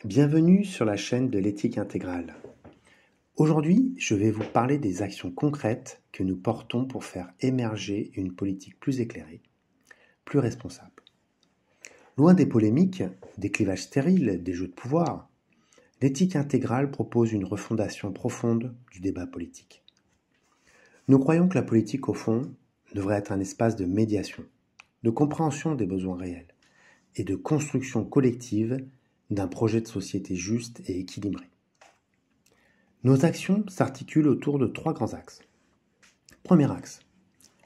Bienvenue sur la chaîne de l'éthique intégrale. Aujourd'hui, je vais vous parler des actions concrètes que nous portons pour faire émerger une politique plus éclairée, plus responsable. Loin des polémiques, des clivages stériles, des jeux de pouvoir, l'éthique intégrale propose une refondation profonde du débat politique. Nous croyons que la politique, au fond, devrait être un espace de médiation, de compréhension des besoins réels et de construction collective d'un projet de société juste et équilibré. Nos actions s'articulent autour de 3 grands axes. Premier axe,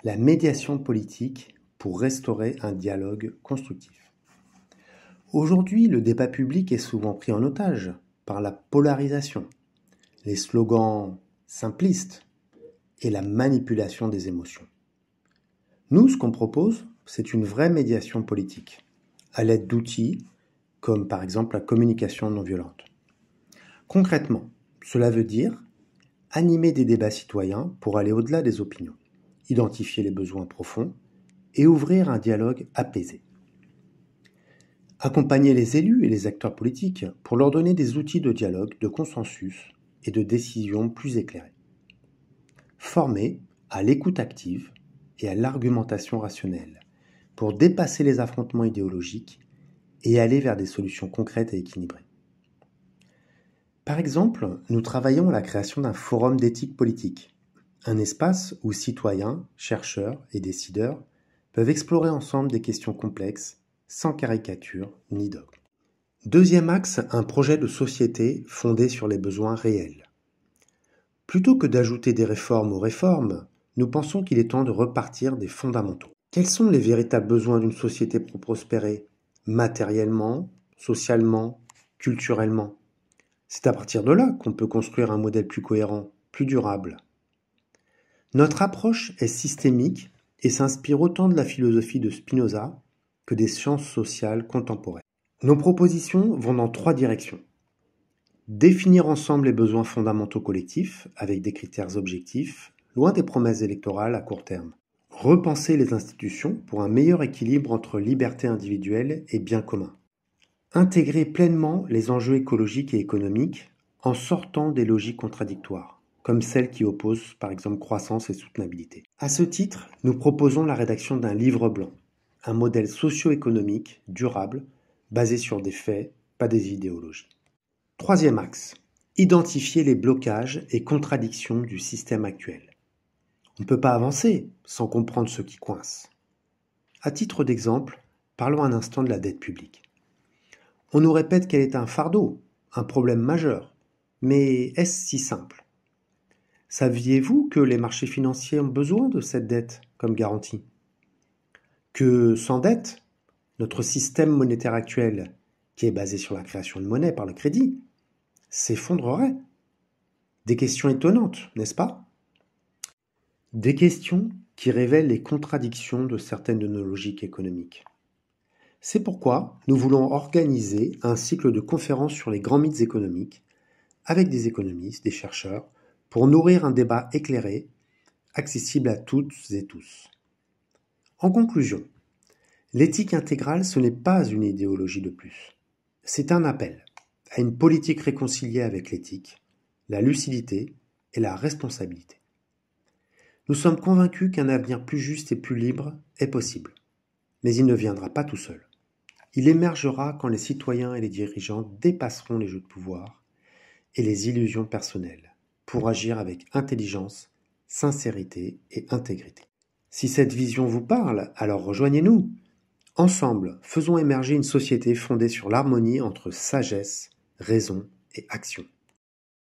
la médiation politique pour restaurer un dialogue constructif. Aujourd'hui, le débat public est souvent pris en otage par la polarisation, les slogans simplistes et la manipulation des émotions. Nous, ce qu'on propose, c'est une vraie médiation politique, à l'aide d'outils comme par exemple la communication non violente. Concrètement, cela veut dire animer des débats citoyens pour aller au-delà des opinions, identifier les besoins profonds et ouvrir un dialogue apaisé. Accompagner les élus et les acteurs politiques pour leur donner des outils de dialogue, de consensus et de décision plus éclairés. Former à l'écoute active et à l'argumentation rationnelle pour dépasser les affrontements idéologiques et aller vers des solutions concrètes et équilibrées. Par exemple, nous travaillons à la création d'un forum d'éthique politique, un espace où citoyens, chercheurs et décideurs peuvent explorer ensemble des questions complexes, sans caricature ni dogme. Deuxième axe, un projet de société fondé sur les besoins réels. Plutôt que d'ajouter des réformes aux réformes, nous pensons qu'il est temps de repartir des fondamentaux. Quels sont les véritables besoins d'une société pour prospérer ? Matériellement, socialement, culturellement. C'est à partir de là qu'on peut construire un modèle plus cohérent, plus durable. Notre approche est systémique et s'inspire autant de la philosophie de Spinoza que des sciences sociales contemporaines. Nos propositions vont dans 3 directions. Définir ensemble les besoins fondamentaux collectifs avec des critères objectifs, loin des promesses électorales à court terme. Repenser les institutions pour un meilleur équilibre entre liberté individuelle et bien commun. Intégrer pleinement les enjeux écologiques et économiques en sortant des logiques contradictoires, comme celles qui opposent par exemple croissance et soutenabilité. À ce titre, nous proposons la rédaction d'un livre blanc, un modèle socio-économique durable basé sur des faits, pas des idéologies. Troisième axe, identifier les blocages et contradictions du système actuel. On ne peut pas avancer sans comprendre ce qui coince. À titre d'exemple, parlons un instant de la dette publique. On nous répète qu'elle est un fardeau, un problème majeur. Mais est-ce si simple ? Saviez-vous que les marchés financiers ont besoin de cette dette comme garantie ? Que sans dette, notre système monétaire actuel, qui est basé sur la création de monnaie par le crédit, s'effondrerait ? Des questions étonnantes, n'est-ce pas ? Des questions qui révèlent les contradictions de certaines de nos logiques économiques. C'est pourquoi nous voulons organiser un cycle de conférences sur les grands mythes économiques avec des économistes, des chercheurs, pour nourrir un débat éclairé, accessible à toutes et tous. En conclusion, l'éthique intégrale, ce n'est pas une idéologie de plus. C'est un appel à une politique réconciliée avec l'éthique, la lucidité et la responsabilité. Nous sommes convaincus qu'un avenir plus juste et plus libre est possible, mais il ne viendra pas tout seul. Il émergera quand les citoyens et les dirigeants dépasseront les jeux de pouvoir et les illusions personnelles pour agir avec intelligence, sincérité et intégrité. Si cette vision vous parle, alors rejoignez-nous. Ensemble, faisons émerger une société fondée sur l'harmonie entre sagesse, raison et action.